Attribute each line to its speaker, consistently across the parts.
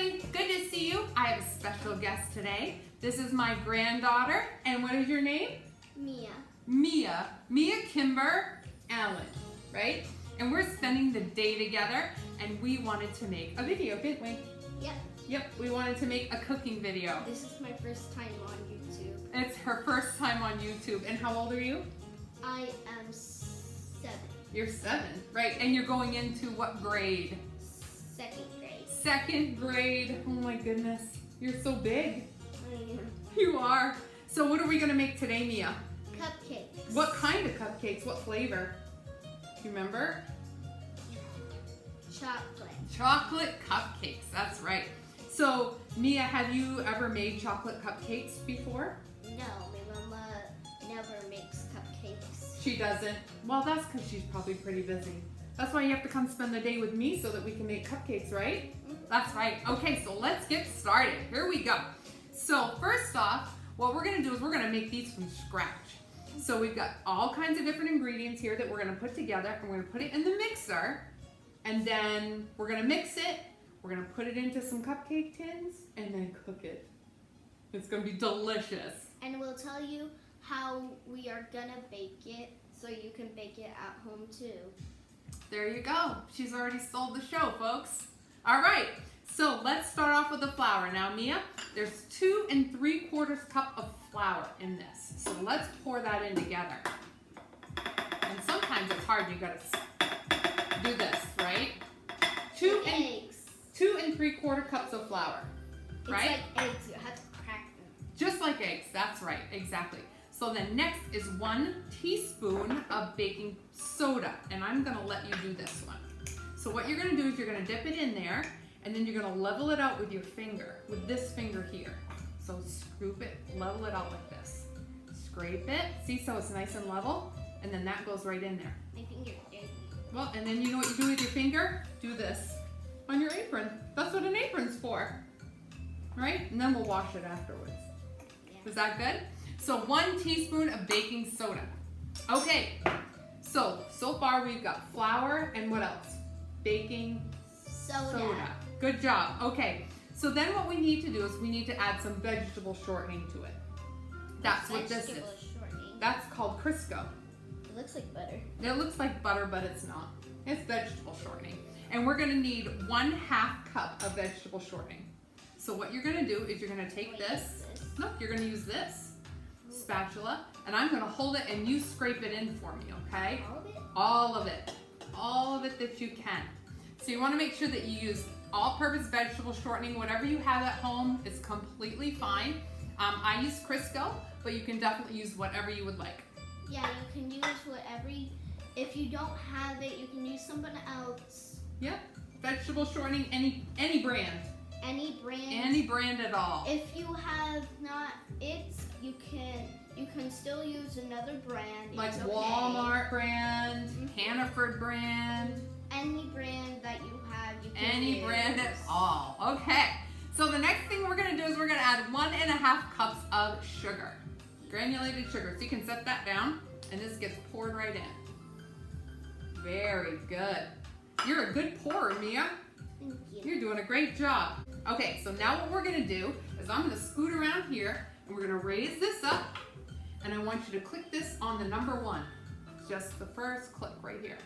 Speaker 1: everybody, good to see you. I have a special guest today. This is my granddaughter, and what is your name?
Speaker 2: Mia.
Speaker 1: Mia Kimber Allen, right? And we're spending the day together, and we wanted to make a video, didn't we? Yep, we wanted to make a cooking video.
Speaker 2: This is my first time on YouTube.
Speaker 1: It's her first time on YouTube. And how old are you?
Speaker 2: I am 7.
Speaker 1: You're 7, right? And you're going into what grade?
Speaker 2: 2nd grade.
Speaker 1: 2nd grade. Oh my goodness. You're so big.
Speaker 2: Mm.
Speaker 1: You are. So what are we gonna make today, Mia?
Speaker 2: Cupcakes.
Speaker 1: What kind of cupcakes? What flavor? Do you remember?
Speaker 2: Chocolate.
Speaker 1: Chocolate cupcakes, that's right. So, Mia, have you ever made chocolate cupcakes before?
Speaker 2: No, my mama never makes cupcakes.
Speaker 1: She doesn't? Well, that's because she's probably pretty busy. That's why you have to come spend the day with me so that we can make cupcakes, right?
Speaker 2: Mm-hmm.
Speaker 1: That's right. Okay, so let's get started. Here we go. So, first off, what we're gonna do is we're gonna make these from scratch. So we've got all kinds of different ingredients here that we're gonna put together, and we're gonna put it in the mixer, and then we're gonna mix it. We're gonna put it into some cupcake tins and then cook it. It's gonna be delicious.
Speaker 2: And we'll tell you how we are gonna bake it so you can bake it at home too.
Speaker 1: There you go. She's already sold the show, folks. All right, so let's start off with the flour. Now, Mia, there's 2 3/4 cup of flour in this. So let's pour that in together. And sometimes it's hard, you gotta do this, right? 2 3/4 cups of flour, right?
Speaker 2: It's like eggs, you have to crack them.
Speaker 1: Just like eggs, that's right, exactly. So then next is 1 teaspoon of baking soda, and I'm gonna let you do this one. So what you're gonna do is you're gonna dip it in there, and then you're gonna level it out with your finger, with this finger here. So scoop it, level it out like this. Scrape it, see, so it's nice and level, and then that goes right in there.
Speaker 2: My finger's dirty.
Speaker 1: Well, and then you know what you do with your finger? Do this on your apron. That's what an apron's for, right? And then we'll wash it afterwards.
Speaker 2: Yeah.
Speaker 1: Is that good? So 1 teaspoon of baking soda. Okay, so far we've got flour and what else? Baking soda. Good job. Okay, so then what we need to do is we need to add some vegetable shortening to it. That's what this is.
Speaker 2: Shortening.
Speaker 1: That's called Crisco.
Speaker 2: It looks like butter.
Speaker 1: It looks like butter, but it's not. It's vegetable shortening. And we're gonna need 1/2 cup of vegetable shortening. So what you're gonna do is you're gonna take this. No, you're gonna use this spatula, and I'm gonna hold it and you scrape it in for me, okay?
Speaker 2: All of it?
Speaker 1: All of it. All of it that you can. So you wanna make sure that you use all-purpose vegetable shortening. Whatever you have at home is completely fine. I use Crisco, but you can definitely use whatever you would like.
Speaker 2: Yeah, you can use whatever. If you don't have it, you can use something else.
Speaker 1: Yep. Vegetable shortening, any brand.
Speaker 2: Any brand.
Speaker 1: Any brand at all.
Speaker 2: If you have not it, you can still use another brand.
Speaker 1: Like
Speaker 2: it's okay.
Speaker 1: Walmart brand, Hannaford brand,
Speaker 2: Any brand that you have, you can
Speaker 1: any
Speaker 2: use.
Speaker 1: brand at all. Okay. So the next thing we're gonna do is we're gonna add 1½ cups of sugar, granulated sugar. So you can set that down, and this gets poured right in. Very good. You're a good pourer, Mia.
Speaker 2: Thank you.
Speaker 1: You're doing a great job. Okay, so now what we're gonna do is I'm gonna scoot around here, and we're gonna raise this up, and I want you to click this on the number 1. Just the first click right here.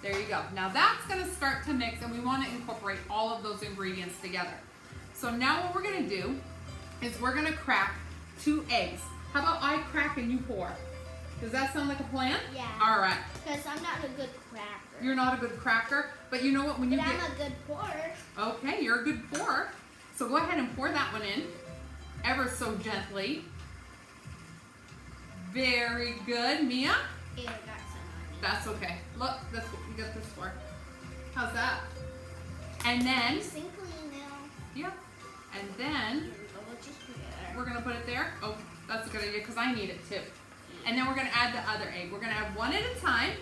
Speaker 1: There you go. Now that's gonna start to mix, and we wanna incorporate all of those ingredients together. So now what we're gonna do is we're gonna crack 2 eggs. How about I crack and you pour? Does that sound like a plan?
Speaker 2: Yeah.
Speaker 1: All right.
Speaker 2: Because I'm not a good cracker.
Speaker 1: You're not a good cracker, but you know what? When you
Speaker 2: But
Speaker 1: get...
Speaker 2: I'm a good pourer.
Speaker 1: Okay, you're a good pourer. So go ahead and pour that one in, ever so gently. Very good, Mia.
Speaker 2: Ew, got some on me.
Speaker 1: That's okay. Look, that's what we got this for. How's that? And then,
Speaker 2: It's sink clean now.
Speaker 1: yeah, and then
Speaker 2: Let's just put it there.
Speaker 1: we're gonna put it there. Oh, that's a good idea because I need it too. And then we're gonna add the other egg. We're gonna add 1 at a time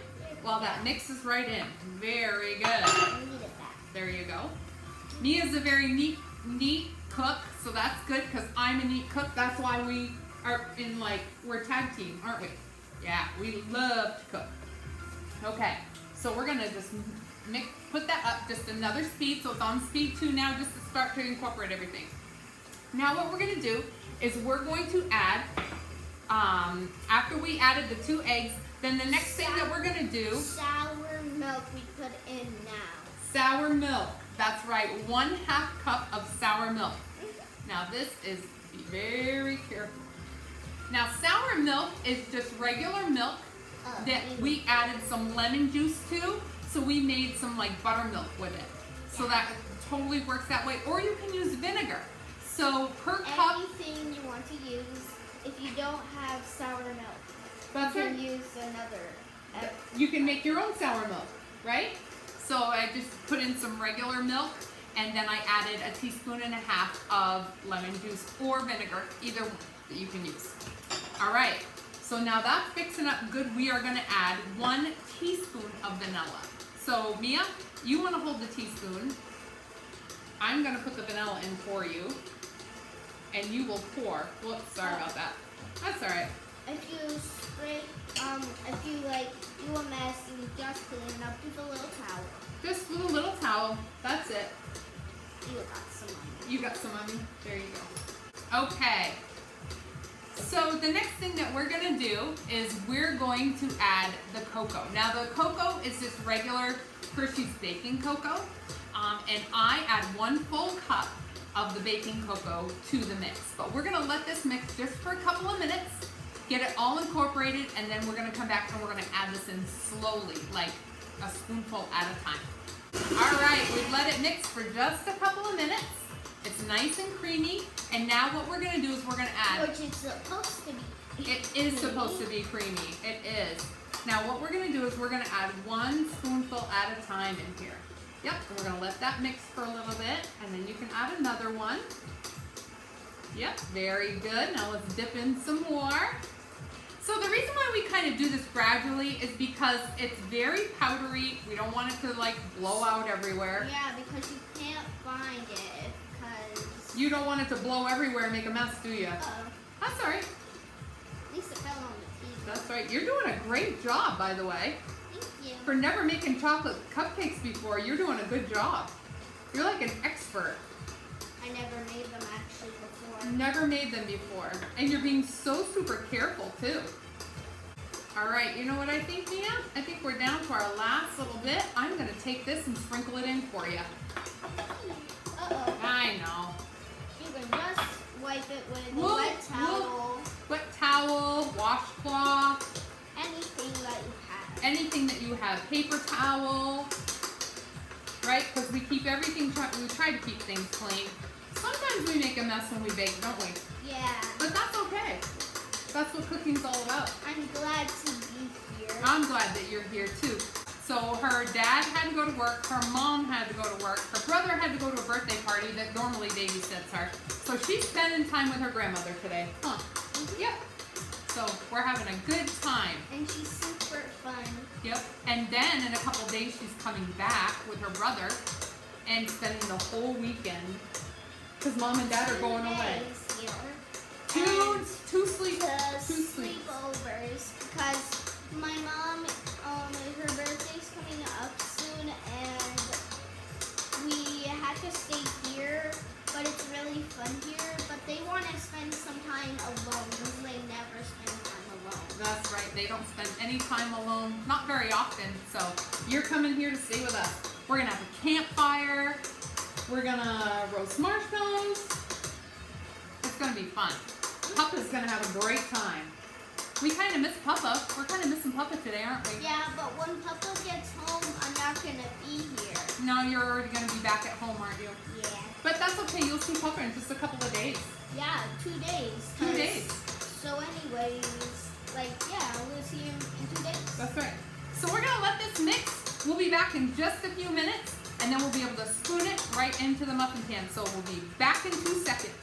Speaker 1: while that mixes right in. Very good.
Speaker 2: I need it back.
Speaker 1: There you go. Mia's a very neat cook, so that's good because I'm a neat cook. That's why we are we're tag team, aren't we? Yeah, we love to cook. Okay, so we're gonna just put that up just another speed, so it's on speed 2 now, just to start to incorporate everything. Now what we're going to do is we're going to add, after we added the 2 eggs, then the next thing that we're going to do...
Speaker 2: Sour milk we put in now.
Speaker 1: Sour milk. That's right, 1/2 cup of sour milk. Now this is, be very careful. Now sour milk is just regular milk that we added some lemon juice to, so we made some like buttermilk with it. So that totally works that way. Or you can use vinegar. So per cup...
Speaker 2: Anything you want to use. If you don't have sour milk,
Speaker 1: That's
Speaker 2: you
Speaker 1: right.
Speaker 2: can use another.
Speaker 1: You can make your own sour milk, right? So I just put in some regular milk, and then I added 1.5 teaspoons of lemon juice or vinegar, either that you can use. All right, so now that's fixing up good. We are gonna add 1 teaspoon of vanilla. So Mia, you wanna hold the teaspoon. I'm gonna put the vanilla in for you, and you will pour. Whoops, sorry about that. That's all right.
Speaker 2: If you spray, if you like do a mess, you just clean it up with a little towel.
Speaker 1: Just with a little towel, that's it.
Speaker 2: You got some on it.
Speaker 1: You got some on me? There you go. Okay. So the next thing that we're gonna do is we're going to add the cocoa. Now the cocoa is just regular Hershey's baking cocoa. And I add 1 full cup of the baking cocoa to the mix. But we're gonna let this mix just for a couple of minutes, get it all incorporated, and then we're gonna come back and we're gonna add this in slowly, like a spoonful at a time. All right, we've let it mix for just a couple of minutes. It's nice and creamy, and now what we're gonna do is we're gonna add...
Speaker 2: Which is supposed to be.
Speaker 1: It is supposed to be creamy, it is. Now what we're gonna do is we're gonna add 1 spoonful at a time in here. Yep, and we're gonna let that mix for a little bit, and then you can add another one. Yep, very good. Now let's dip in some more. So the reason why we kind of do this gradually is because it's very powdery. We don't want it to like blow out everywhere.
Speaker 2: Yeah, because you can't find it, because...
Speaker 1: You don't want it to blow everywhere and make a mess, do you?
Speaker 2: Uh-oh.
Speaker 1: That's all right.
Speaker 2: At least it fell on the tea.
Speaker 1: That's right. You're doing a great job, by the way.
Speaker 2: Thank you.
Speaker 1: For never making chocolate cupcakes before, you're doing a good job. You're like an expert.
Speaker 2: I never made them actually before.
Speaker 1: Never made them before. And you're being so super careful too. All right, you know what I think, Mia? I think we're down to our last little bit. I'm gonna take this and sprinkle it in for you.
Speaker 2: Uh-oh.
Speaker 1: I know.
Speaker 2: You can just wipe it with a wet towel.
Speaker 1: Wet towel, washcloth.
Speaker 2: Anything that you have.
Speaker 1: Anything that you have. Paper towel. Right? Because we keep everything, we try to keep things clean. Sometimes we make a mess when we bake, don't we?
Speaker 2: Yeah.
Speaker 1: But that's okay. That's what cooking's all about.
Speaker 2: I'm glad to be here.
Speaker 1: I'm glad that you're here too. So her dad had to go to work, her mom had to go to work, her brother had to go to a birthday party that normally babysits her. So she's spending time with her grandmother today. Huh. Yep. So we're having a good time.
Speaker 2: And she's super fun.
Speaker 1: Yep. And then in a couple days she's coming back with her brother and spending the whole weekend. Because mom and dad are going away.
Speaker 2: Here.
Speaker 1: Two
Speaker 2: sleepovers, because my mom, her birthday's coming up soon, and we had to stay here, but it's really fun here, but they want to spend some time alone, because they never spend time alone.
Speaker 1: That's right, they don't spend any time alone, not very often, so you're coming here to stay with us. We're gonna have a campfire, we're gonna roast marshmallows, it's gonna be fun. Papa's gonna have a great time. We kind of miss Papa. We're kind of missing Papa today, aren't we?
Speaker 2: Yeah, but when Papa gets home, I'm not gonna be here.
Speaker 1: No, you're already gonna be back at home, aren't you?
Speaker 2: Yeah.
Speaker 1: But that's okay, you'll see Papa in just a couple of days.
Speaker 2: Yeah, 2 days.
Speaker 1: 2 days.
Speaker 2: So anyways, like, yeah, we'll see him in 2 days.
Speaker 1: That's right. So we're gonna let this mix. We'll be back in just a few minutes, and then we'll be able to spoon it right into the muffin pan. So we'll be back in 2 seconds.